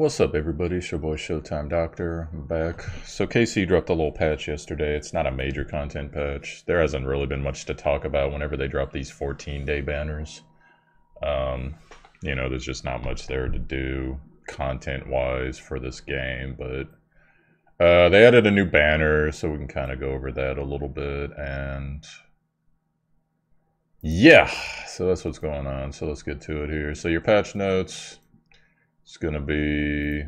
What's up, everybody? It's your boy ShowtimeDr. I'm back. So KC dropped a little patch yesterday. It's not a major content patch. There hasn't really been much to talk about whenever they drop these 14-day banners. There's just not much there to do content-wise for this game, but they added a new banner, so we can kind of go over that a little bit, and yeah, so that's what's going on. So let's get to it here. So your patch notes. It's going to be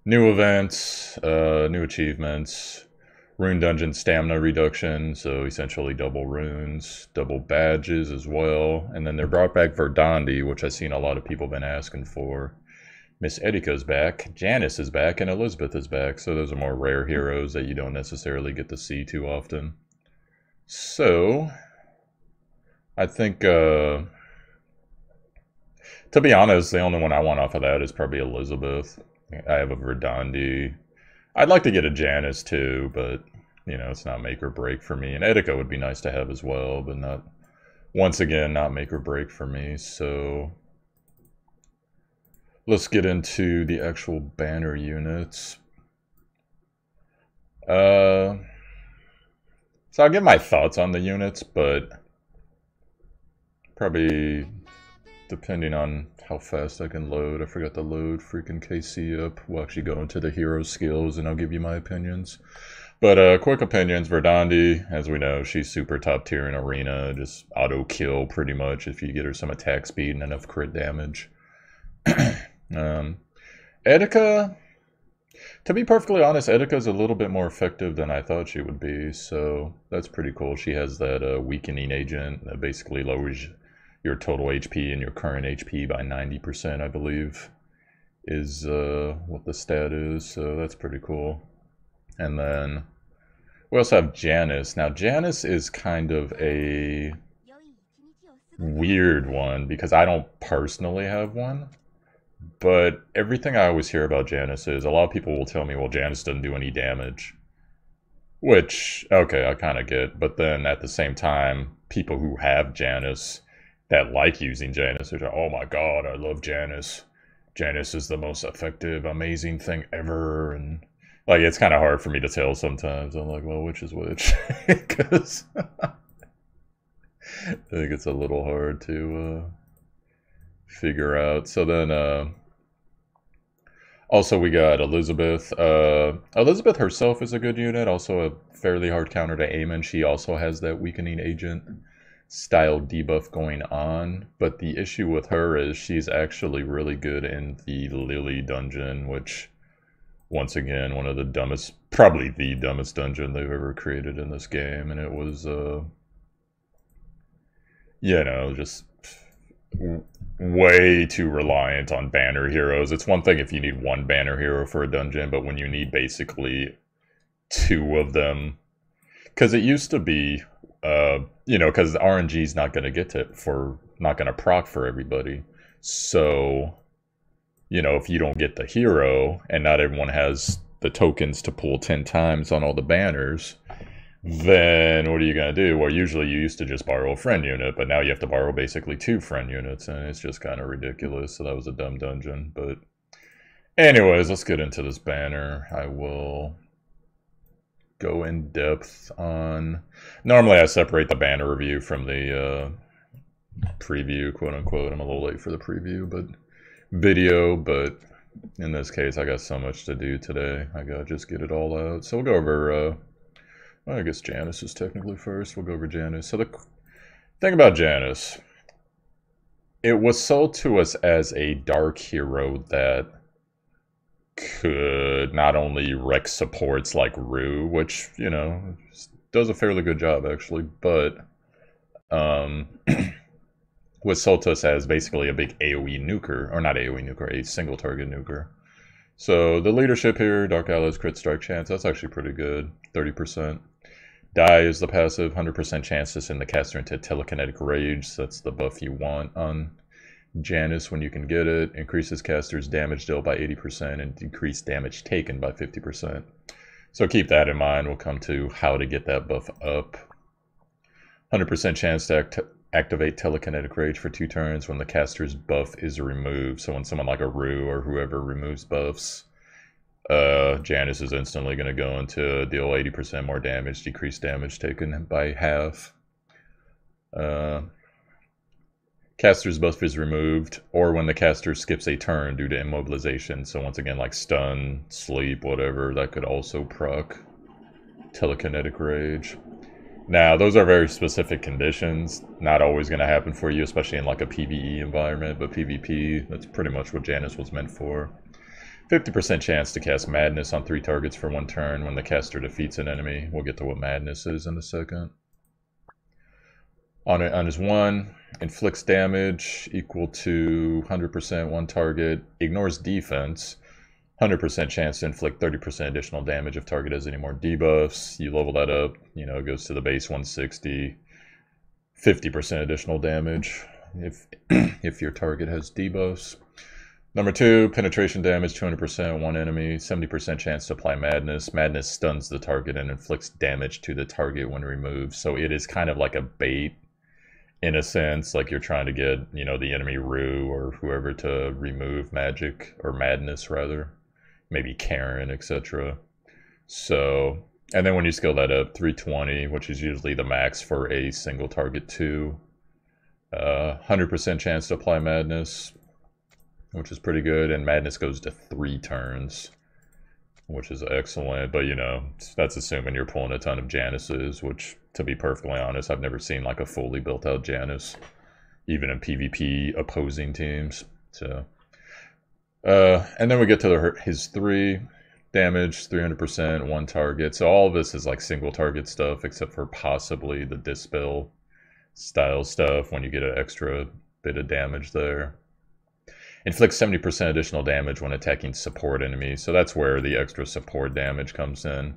new events, new achievements, rune dungeon stamina reduction, so essentially double runes, double badges as well. And then they brought back Verdandi, which I've seen a lot of people been asking for. Miss Erika's back, Janice is back, and Elizabeth is back. So those are more rare heroes that you don't necessarily get to see too often. So I think... to be honest, the only one I want off of that is probably Elizabeth. I have a Verdandi. I'd like to get a Janice too, but, it's not make or break for me. And Etika would be nice to have as well, but not, once again, not make or break for me. So let's get into the actual banner units. So I'll give my thoughts on the units, but probably... depending on how fast I can load. I forgot to load freaking KC up. We'll actually go into the hero skills and I'll give you my opinions. But quick opinions, Verdandi, as we know, she's super top tier in Arena. Just auto kill pretty much if you get her some attack speed and enough crit damage. Etika, to be perfectly honest, Etika's a little bit more effective than I thought she would be. So that's pretty cool. She has that weakening agent that basically lowers your total HP and your current HP by 90%, I believe, is what the stat is, so that's pretty cool. And then we also have Janice. Now, Janice is kind of a weird one because I don't personally have one, but everything I always hear about Janice is a lot of people will tell me, well, Janice doesn't do any damage, which, okay, I kind of get, but then at the same time, people who have Janice that like using Janice are like, oh my god, I love Janice. Janice is the most effective, amazing thing ever. And like, it's kind of hard for me to tell sometimes. I'm like, well, which is which? Because I think it's a little hard to figure out. So then, also we got Elizabeth. Elizabeth herself is a good unit. Also a fairly hard counter to Aemon. She also has that weakening agent style debuff going on, but the issue with her is she's actually really good in the Lily dungeon, which, once again, one of the dumbest, probably the dumbest dungeon they've ever created in this game, and it was, just way too reliant on banner heroes. It's one thing if you need one banner hero for a dungeon, but when you need basically two of them, because it used to be, because RNG is not going to get to not going to proc for everybody. So, if you don't get the hero and not everyone has the tokens to pull 10 times on all the banners, then what are you going to do? Well, usually you used to just borrow a friend unit, but now you have to borrow basically 2 friend units, and it's just kind of ridiculous. So that was a dumb dungeon. But anyways, let's get into this banner. I will go in depth on... Normally I separate the banner review from the preview, quote unquote. I'm a little late for the preview, but video, but in this case I got so much to do today. I gotta just get it all out. So we'll go over, well, I guess Janice is technically first. We'll go over Janice. So the thing about Janice, it was sold to us as a dark hero that could not only wreck supports like Rue, which, does a fairly good job actually, but was sold to us as basically a big AoE nuker, or not AoE nuker, a single target nuker. So the leadership here, Dark Allies crit strike chance, that's actually pretty good, 30%. Die is the passive, 100% chance to send the caster into telekinetic rage, so that's the buff you want on Janice when you can get it. Increases caster's damage dealt by 80% and decrease damage taken by 50%. So keep that in mind. We'll come to how to get that buff up. 100% chance to activate telekinetic rage for 2 turns when the caster's buff is removed. So when someone like a Rue or whoever removes buffs, Janus is instantly going to go into deal 80% more damage, decrease damage taken by half. Caster's buff is removed, or when the caster skips a turn due to immobilization. So once again, like stun, sleep, whatever, that could also proc telekinetic rage. Now, those are very specific conditions. Not always going to happen for you, especially in like a PvE environment, but PvP, that's pretty much what Janus was meant for. 50% chance to cast Madness on 3 targets for 1 turn when the caster defeats an enemy. We'll get to what Madness is in a second. On his 1, inflicts damage equal to 100% 1 target, ignores defense, 100% chance to inflict 30% additional damage if target has any more debuffs. You level that up, you know, it goes to the base 160, 50% additional damage if your target has debuffs. Number 2, penetration damage, 200% 1 enemy, 70% chance to apply Madness. Madness stuns the target and inflicts damage to the target when removed. So it is kind of like a bait, in a sense, like you're trying to get, you know, the enemy Rue or whoever to remove magic, or Madness rather. Maybe Karen, etc. So, and then when you skill that up, 320, which is usually the max for a single target 2. 100% chance to apply Madness, which is pretty good, and Madness goes to 3 turns, which is excellent, but you know, that's assuming you're pulling a ton of Januses, which, to be perfectly honest, I've never seen like a fully built out Janus, even in PvP opposing teams, so. And then we get to his 3 damage, 300%, 1 target, so all of this is like single target stuff, except for possibly the Dispel style stuff when you get an extra bit of damage there. Inflicts 70% additional damage when attacking support enemies, so that's where the extra support damage comes in.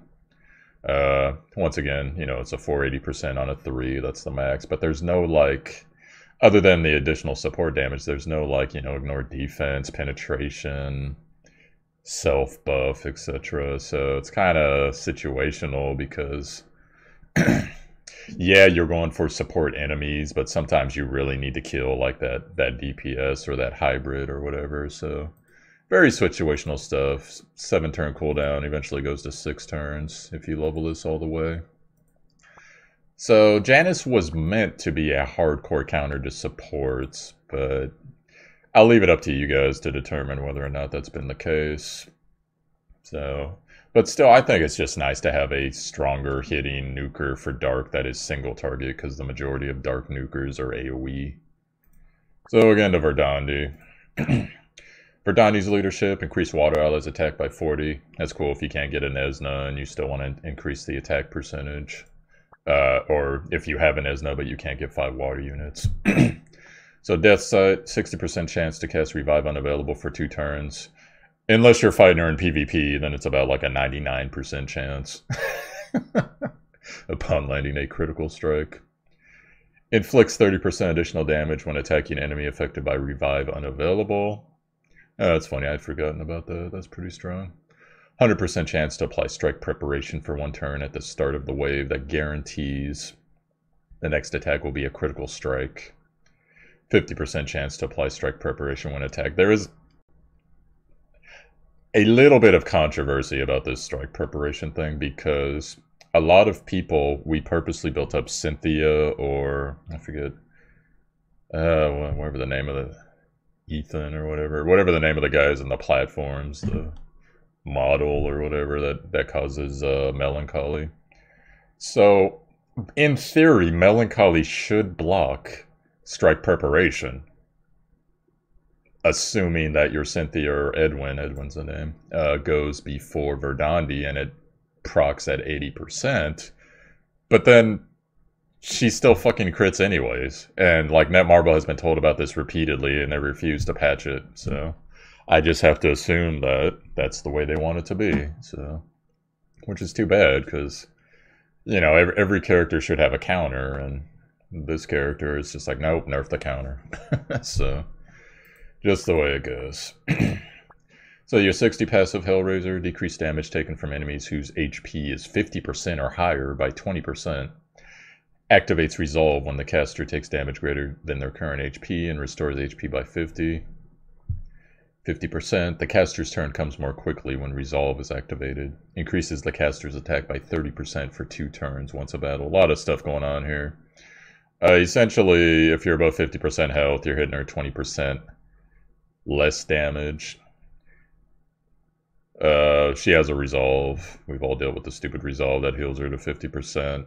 Once again, you know, it's a 480% on a 3, that's the max, but there's no, like, other than the additional support damage, there's no, like, you know, ignore defense, penetration, self-buff, etc. So it's kind of situational because, yeah, you're going for support enemies, but sometimes you really need to kill, like, that DPS or that hybrid or whatever, so very situational stuff. 7-turn cooldown, eventually goes to 6 turns if you level this all the way. So Janus was meant to be a hardcore counter to supports, but I'll leave it up to you guys to determine whether or not that's been the case. So, but still, I think it's just nice to have a stronger hitting nuker for Dark that is single target, because the majority of Dark nukers are AoE. So again to Verdandi. Verdandi's leadership, increase water allies attack by 40. That's cool if you can't get an Esna and you still want to increase the attack percentage. Or if you have an Esna but you can't get 5 water units. So Death Sight, 60% chance to cast Revive unavailable for 2 turns. Unless you're fighting her in PvP, then it's about like a 99% chance upon landing a critical strike. Inflicts 30% additional damage when attacking enemy affected by Revive unavailable. Oh, that's funny, I'd forgotten about that. That's pretty strong. 100% chance to apply Strike Preparation for 1 turn at the start of the wave that guarantees the next attack will be a critical strike. 50% chance to apply Strike Preparation when attacked. There is a little bit of controversy about this Strike Preparation thing, because a lot of people, we purposely built up Cynthia, or I forget, whatever the name of the, Ethan or whatever the name of the guy is in the platforms, the model or whatever that causes Melancholy. So in theory, Melancholy should block Strike Preparation, assuming that your Cynthia or Edwin's the name, goes before Verdandi and it procs at 80%, but then she still fucking crits anyways, and like Netmarble has been told about this repeatedly and they refuse to patch it, so I just have to assume that that's the way they want it to be, so, which is too bad, because, you know, every character should have a counter, and this character is just like, nope, nerf the counter. So, just the way it goes. So your 60 passive Hellraiser, decrease damage taken from enemies whose HP is 50% or higher by 20%. activates Resolve when the caster takes damage greater than their current HP and restores HP by 50%. The caster's turn comes more quickly when Resolve is activated. Increases the caster's attack by 30% for 2 turns once a battle. A lot of stuff going on here. Essentially, if you're above 50% health, you're hitting her 20% less damage. She has a Resolve. We've all dealt with the stupid Resolve that heals her to 50%.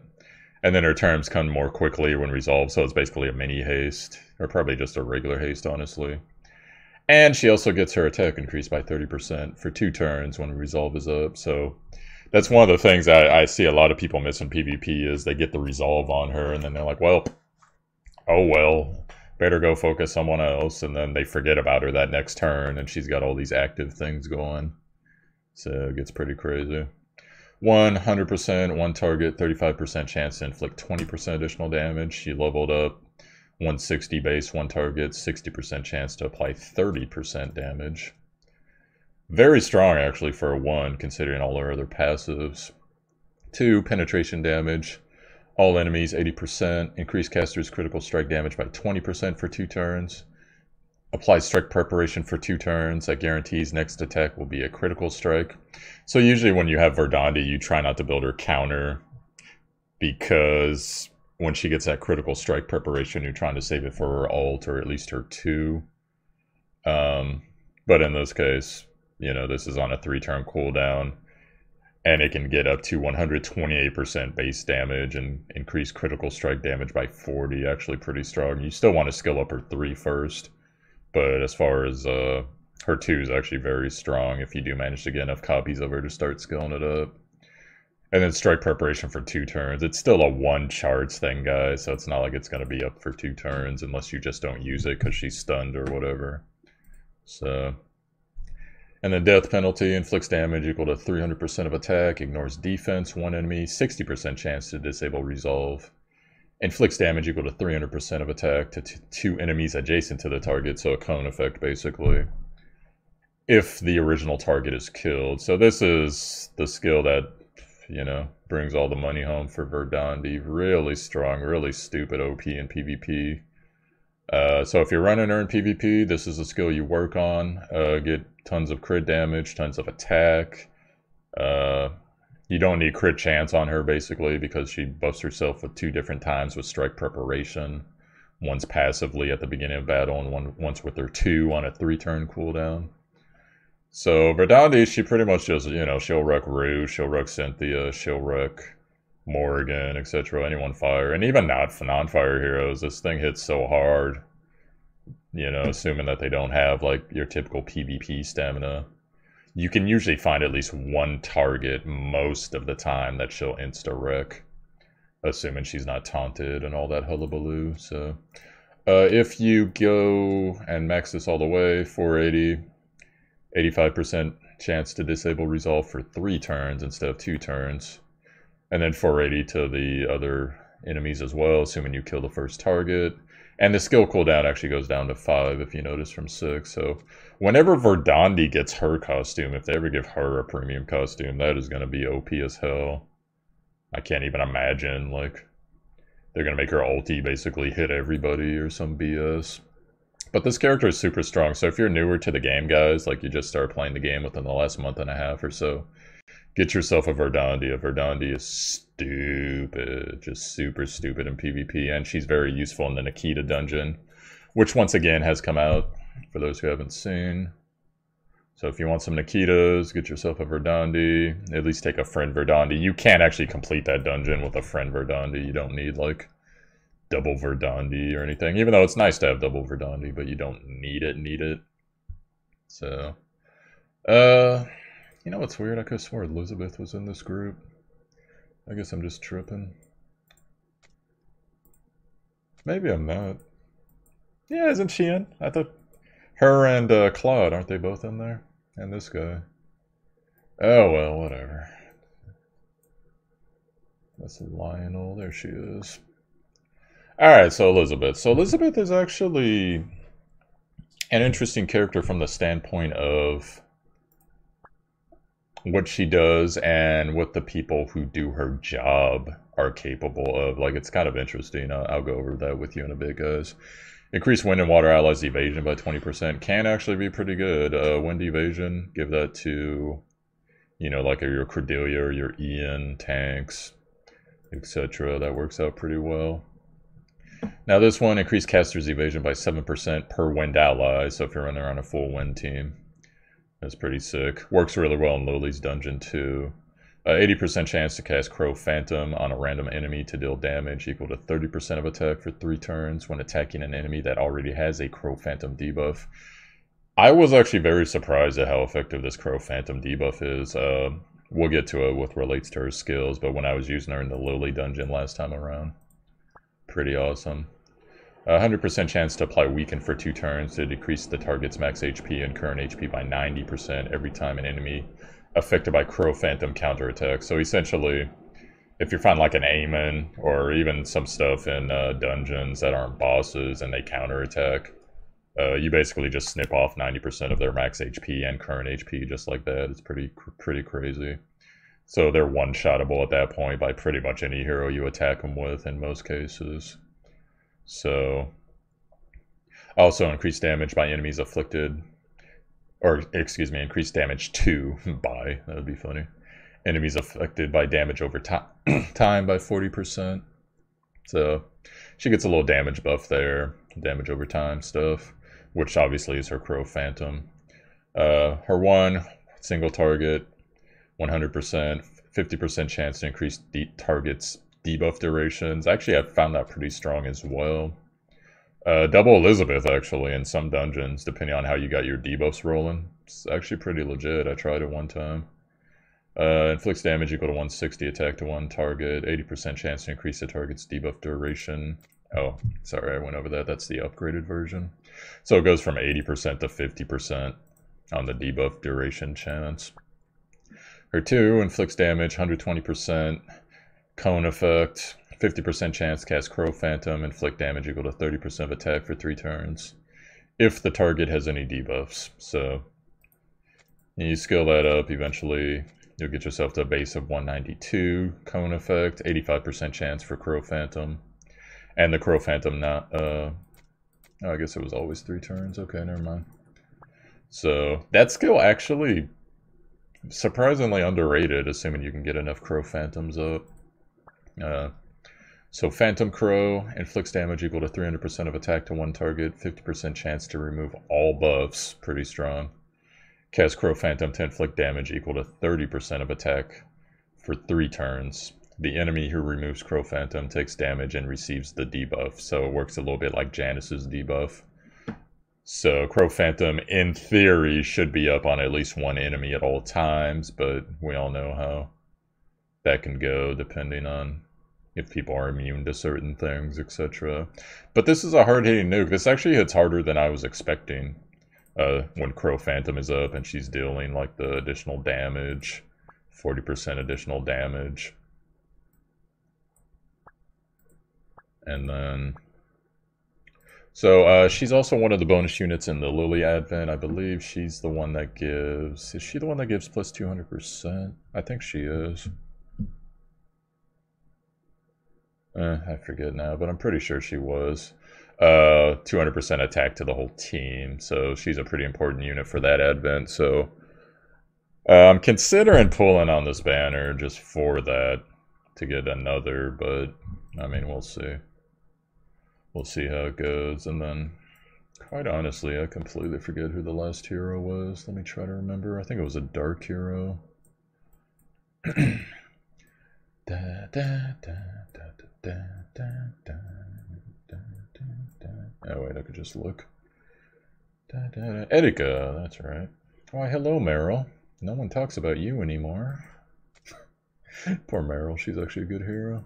And then her turns come more quickly when Resolve, so it's basically a mini haste. Or probably just a regular haste, honestly. And she also gets her attack increased by 30% for 2 turns when Resolve is up. So that's one of the things I see a lot of people miss in PvP is they get the Resolve on her and then they're like, well, oh well, better go focus someone else. And then they forget about her that next turn and she's got all these active things going. So it gets pretty crazy. 100%, one target, 35% chance to inflict 20% additional damage. She leveled up. 160 base, one target, 60% chance to apply 30% damage. Very strong, actually, for a 1, considering all her other passives. 2, penetration damage. All enemies, 80%. Increase caster's critical strike damage by 20% for 2 turns. Apply strike preparation for 2 turns. That guarantees next attack will be a critical strike. So usually when you have Verdandi, you try not to build her counter because when she gets that critical strike preparation, you're trying to save it for her ult or at least her 2. But in this case, you know, this is on a 3-turn cooldown and it can get up to 128% base damage and increase critical strike damage by 40. Actually pretty strong. You still want to skill up her 3 first. But as far as her 2 is actually very strong if you do manage to get enough copies of her to start skilling it up. And then strike preparation for 2 turns. It's still a 1 charge thing, guys, so it's not like it's going to be up for 2 turns unless you just don't use it because she's stunned or whatever. So, and then death penalty inflicts damage equal to 300% of attack, ignores defense, 1 enemy, 60% chance to disable Resolve. Inflicts damage equal to 300% of attack to 2 enemies adjacent to the target, so a cone effect basically, if the original target is killed. So this is the skill that, you know, brings all the money home for Verdandi. Really strong, really stupid OP in PvP. So if you're running her in PvP, this is a skill you work on. Get tons of crit damage, tons of attack. You don't need crit chance on her, basically, because she buffs herself with 2 different times with strike preparation. One's passively at the beginning of battle, and once with her 2 on a 3-turn cooldown. So Verdandi, she pretty much just, you know, she'll wreck Rue, she'll wreck Cynthia, she'll wreck Morrigan, etc. Anyone fire, and even non-fire heroes. This thing hits so hard, you know, assuming that they don't have, like, your typical PvP stamina. You can usually find at least 1 target most of the time that she'll insta-wreck, assuming she's not taunted and all that hullabaloo. So, if you go and max this all the way, 480, 85% chance to disable Resolve for 3 turns instead of 2 turns. And then 480 to the other enemies as well, assuming you kill the first target. And the skill cooldown actually goes down to 5, if you notice, from 6. So whenever Verdandi gets her costume, if they ever give her a premium costume, that is going to be OP as hell. I can't even imagine, like, they're going to make her ulti basically hit everybody or some BS. But this character is super strong, so if you're newer to the game, guys, like you just started playing the game within the last month and a half or so, get yourself a Verdandi. A Verdandi is stupid, just super stupid in PvP, and she's very useful in the Nikita dungeon, which once again has come out for those who haven't seen. So if you want some Nikitas, get yourself a Verdandi, at least take a friend Verdandi. You can't actually complete that dungeon with a friend Verdandi. You don't need, like, double Verdandi or anything, even though it's nice to have double Verdandi, but you don't need it. So, you know what's weird? I could have swore Elizabeth was in this group. I guess I'm just tripping. Maybe I'm not. Yeah, isn't she in? I thought her and Claude, aren't they both in there? And this guy. Oh, well, whatever. That's Lionel. There she is. Alright, so Elizabeth. So Elizabeth is actually an interesting character from the standpoint of what she does and what the people who do her job are capable of. Like, it's kind of interesting. I'll go over that with you in a bit, guys. Increase wind and water allies evasion by 20% can actually be pretty good. Wind evasion, give that to, you know, like your Cordelia or your Ian tanks, etc. That works out pretty well. Now this one, increase caster's evasion by 7% per wind ally, so if you're running around a full wind team, that's pretty sick. Works really well in Lowly's dungeon too. 80% chance to cast Crow Phantom on a random enemy to deal damage equal to 30% of attack for 3 turns when attacking an enemy that already has a Crow Phantom debuff. I was actually very surprised at how effective this Crow Phantom debuff is. We'll get to it with relates to her skills, but when I was using her in the Lily dungeon last time around, pretty awesome. 100% chance to apply Weaken for 2 turns to decrease the target's max HP and current HP by 90% every time an enemy affected by Crow Phantom counterattacks. So essentially, if you find like an Aemon or even some stuff in dungeons that aren't bosses and they counterattack, you basically just snip off 90% of their max HP and current HP just like that. It's pretty crazy. So they're one-shottable at that point by pretty much any hero you attack them with in most cases. So, also increase damage by enemies afflicted, or excuse me, increase damage to by, that would be funny, enemies affected by damage over time by 40%. So she gets a little damage buff there, damage over time stuff, which obviously is her Crow Phantom. Her one single target, 100%, 50% chance to increase target's debuff durations. Actually, I found that pretty strong as well. Double Elizabeth, actually, in some dungeons, depending on how you got your debuffs rolling. It's actually pretty legit. I tried it one time. Inflicts damage equal to 160 attack to one target. 80% chance to increase the target's debuff duration. Oh, sorry, I went over that. That's the upgraded version. So it goes from 80% to 50% on the debuff duration chance. Her 2 inflicts damage, 120%. Cone effect, 50% chance to cast Crow Phantom, inflict damage equal to 30% of attack for 3 turns, if the target has any debuffs. So, you skill that up, eventually you'll get yourself to a base of 192. Cone effect, 85% chance for Crow Phantom. And the Crow Phantom not, I guess it was always 3 turns, okay, never mind. So, that skill actually surprisingly underrated, assuming you can get enough Crow Phantoms up. So Phantom Crow inflicts damage equal to 300% of attack to one target, 50% chance to remove all buffs, pretty strong. Cast Crow Phantom to inflict damage equal to 30% of attack for 3 turns. The enemy who removes Crow Phantom takes damage and receives the debuff, so it works a little bit like Janice's debuff. So Crow Phantom, in theory, should be up on at least one enemy at all times, but we all know how that can go depending on if people are immune to certain things, etc. But this is a hard-hitting nuke. This actually hits harder than I was expecting when Crow Phantom is up and she's dealing like the additional damage, 40% additional damage. And then, so she's also one of the bonus units in the Lily Advent. I believe she's the one that gives, is she the one that gives plus 200%? I think she is. I forget now, but I'm pretty sure she was. 200% attack to the whole team, so she's a pretty important unit for that Advent. So I'm considering pulling on this banner just for that to get another, but I mean, we'll see. We'll see how it goes. And then, quite honestly, I completely forget who the last hero was. Let me try to remember. I think it was a dark hero. Oh wait, I could just look. Erika, that's right. Why, hello, Meryl. No one talks about you anymore. Poor Meryl, she's actually a good hero.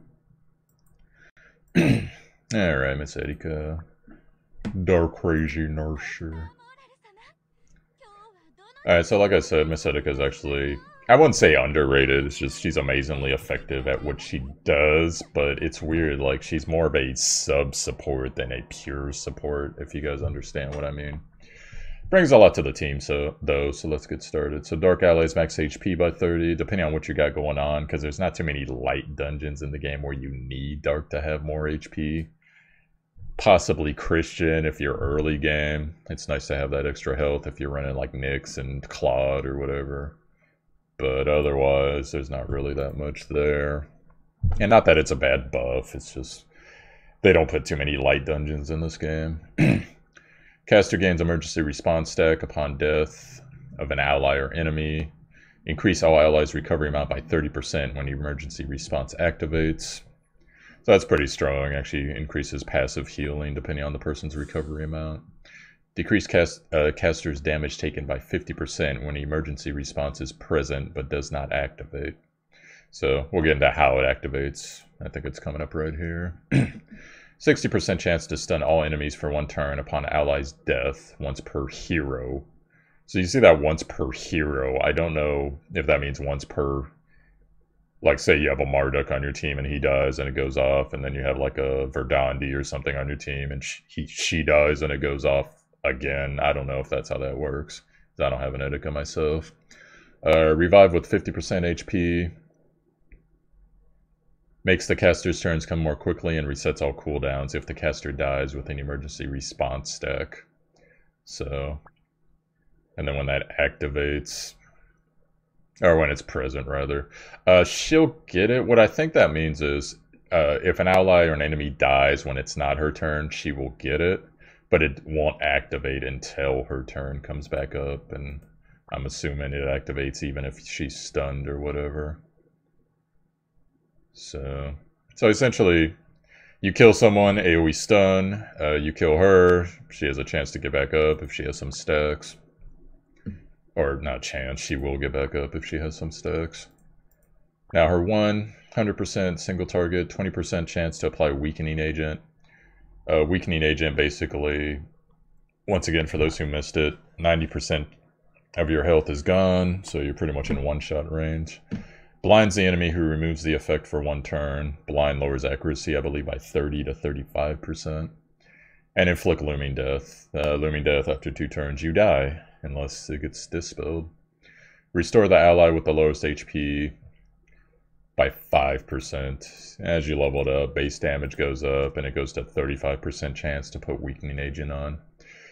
Alright, Miss Erika. Dark crazy nurser. Alright, so like I said, Miss Erika is actually, I wouldn't say underrated, it's just she's amazingly effective at what she does, but it's weird, like she's more of a sub-support than a pure support, if you guys understand what I mean. Brings a lot to the team, so let's get started. So Dark Allies max HP by 30, depending on what you got going on, because there's not too many light dungeons in the game where you need Dark to have more HP. Possibly Christian if you're early game. It's nice to have that extra health if you're running like Nyx and Claude or whatever. But otherwise, there's not really that much there. And not that it's a bad buff, it's just they don't put too many light dungeons in this game. Caster gains emergency response stack upon death of an ally or enemy. Increase all allies' recovery amount by 30% when the emergency response activates. So that's pretty strong. Actually increases passive healing depending on the person's recovery amount. Decrease caster's damage taken by 50% when the emergency response is present but does not activate. So we'll get into how it activates. I think it's coming up right here. 60% chance to stun all enemies for 1 turn upon ally's death, once per hero. So you see that once per hero. I don't know if that means once per... Like, say you have a Marduk on your team and he dies and it goes off, and then you have like a Verdandi or something on your team and she dies and it goes off again. I don't know if that's how that works. I don't have an Etika myself. Revive with 50% HP. Makes the caster's turns come more quickly and resets all cooldowns if the caster dies with an emergency response stack. So, and then when that activates, or when it's present rather, she'll get it. What I think that means is if an ally or an enemy dies when it's not her turn, she will get it, but it won't activate until her turn comes back up, and I'm assuming it activates even if she's stunned or whatever. So essentially, you kill someone, AoE stun, you kill her, she has a chance to get back up if she has some stacks. Or not chance, she will get back up if she has some stacks. Now her 100% single target, 20% chance to apply weakening agent. Weakening agent basically, once again for those who missed it, 90% of your health is gone, so you're pretty much in one-shot range. Blinds the enemy who removes the effect for 1 turn. Blind lowers accuracy, I believe, by 30 to 35%. And inflict Looming Death. Looming Death, after 2 turns, you die, unless it gets dispelled. Restore the ally with the lowest HP by 5%. As you level it up, base damage goes up, and it goes to 35% chance to put Weakening Agent on.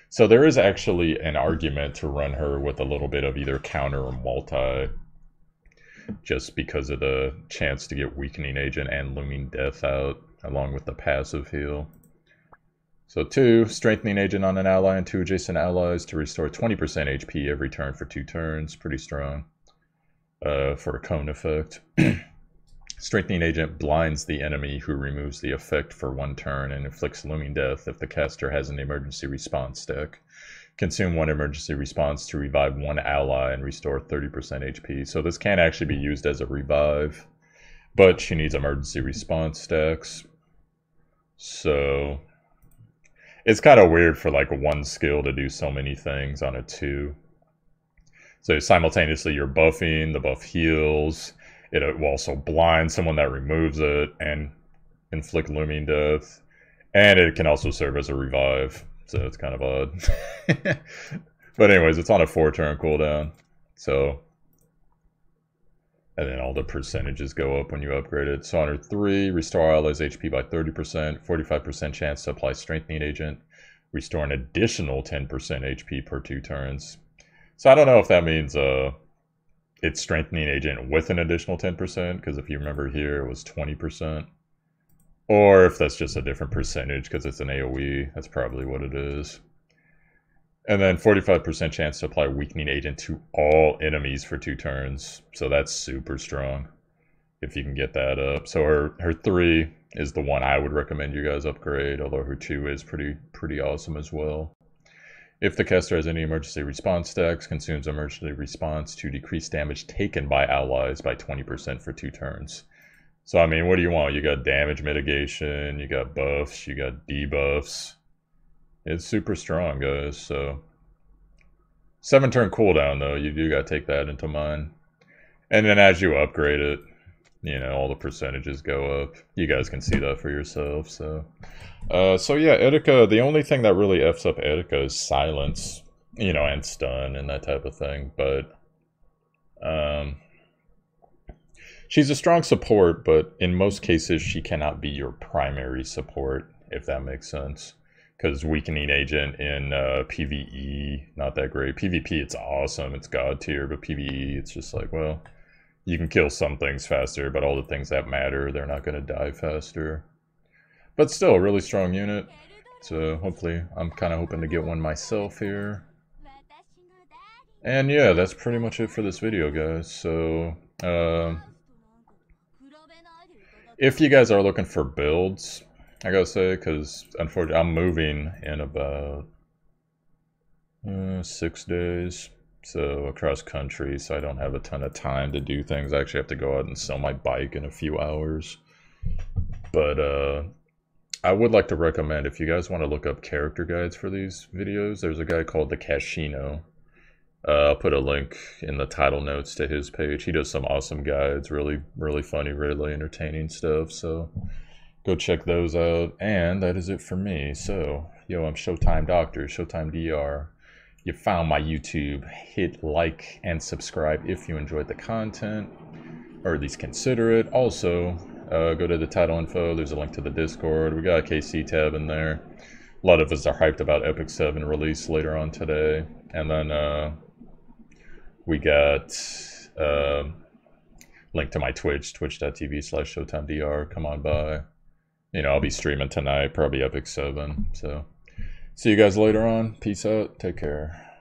So there is actually an argument to run her with a little bit of either counter or multi, just because of the chance to get Weakening Agent and Looming Death out, along with the passive heal. So 2, Strengthening Agent on an ally and 2 adjacent allies to restore 20% HP every turn for 2 turns. Pretty strong for a cone effect. Strengthening Agent blinds the enemy who removes the effect for 1 turn and inflicts Looming Death if the caster has an emergency response stack. Consume 1 emergency response to revive 1 ally and restore 30% HP. So this can actually be used as a revive, but she needs emergency response stacks. So it's kind of weird for like 1 skill to do so many things on a 2. So simultaneously you're buffing, the buff heals, it will also blind someone that removes it and inflict Looming Death, and it can also serve as a revive. So it's kind of odd. But anyways, it's on a 4-turn cooldown. So, and then all the percentages go up when you upgrade it. So on her 3, restore allies HP by 30%, 45% chance to apply Strengthening Agent, restore an additional 10% HP per 2 turns. So I don't know if that means it's Strengthening Agent with an additional 10%, because if you remember here it was 20%. Or if that's just a different percentage because it's an AoE, that's probably what it is. And then 45% chance to apply Weakening Agent to all enemies for 2 turns. So that's super strong if you can get that up. So her 3 is the one I would recommend you guys upgrade, although her 2 is pretty awesome as well. If the caster has any emergency response stacks, consumes emergency response to decrease damage taken by allies by 20% for 2 turns. So, I mean, what do you want? You got damage mitigation, you got buffs, you got debuffs. It's super strong, guys, so. 7-turn cooldown, though. You do got to take that into mind. And then as you upgrade it, you know, all the percentages go up. You guys can see that for yourself, so. So yeah, Etika, the only thing that really F's up Etika is silence. you know, and stun and that type of thing. But she's a strong support, but in most cases, she cannot be your primary support, if that makes sense. Because weakening agent in PvE, not that great. PvP, it's awesome, it's god tier, but PvE, it's just like, well, you can kill some things faster, but all the things that matter, they're not going to die faster. But still, a really strong unit. So hopefully, I'm kind of hoping to get one myself here. And yeah, that's pretty much it for this video, guys. So, if you guys are looking for builds, I gotta say, because unfortunately, I'm moving in about 6 days. So across country, so I don't have a ton of time to do things. I actually have to go out and sell my bike in a few hours. But I would like to recommend, if you guys want to look up character guides for these videos, there's a guy called the Casino. I'll put a link in the title notes to his page. He does some awesome guides, really, really funny, really entertaining stuff. So go check those out. And that is it for me. So, yo, I'm ShowtimeDr, ShowtimeDr. You found my YouTube. Hit like and subscribe if you enjoyed the content, or at least consider it. Also, go to the title info. There's a link to the Discord. We got a KC tab in there. A lot of us are hyped about Epic 7 release later on today. And then we got link to my Twitch, twitch.tv/ShowtimeDr. Come on by. You know, I'll be streaming tonight, probably Epic 7. So, see you guys later on. Peace out. Take care.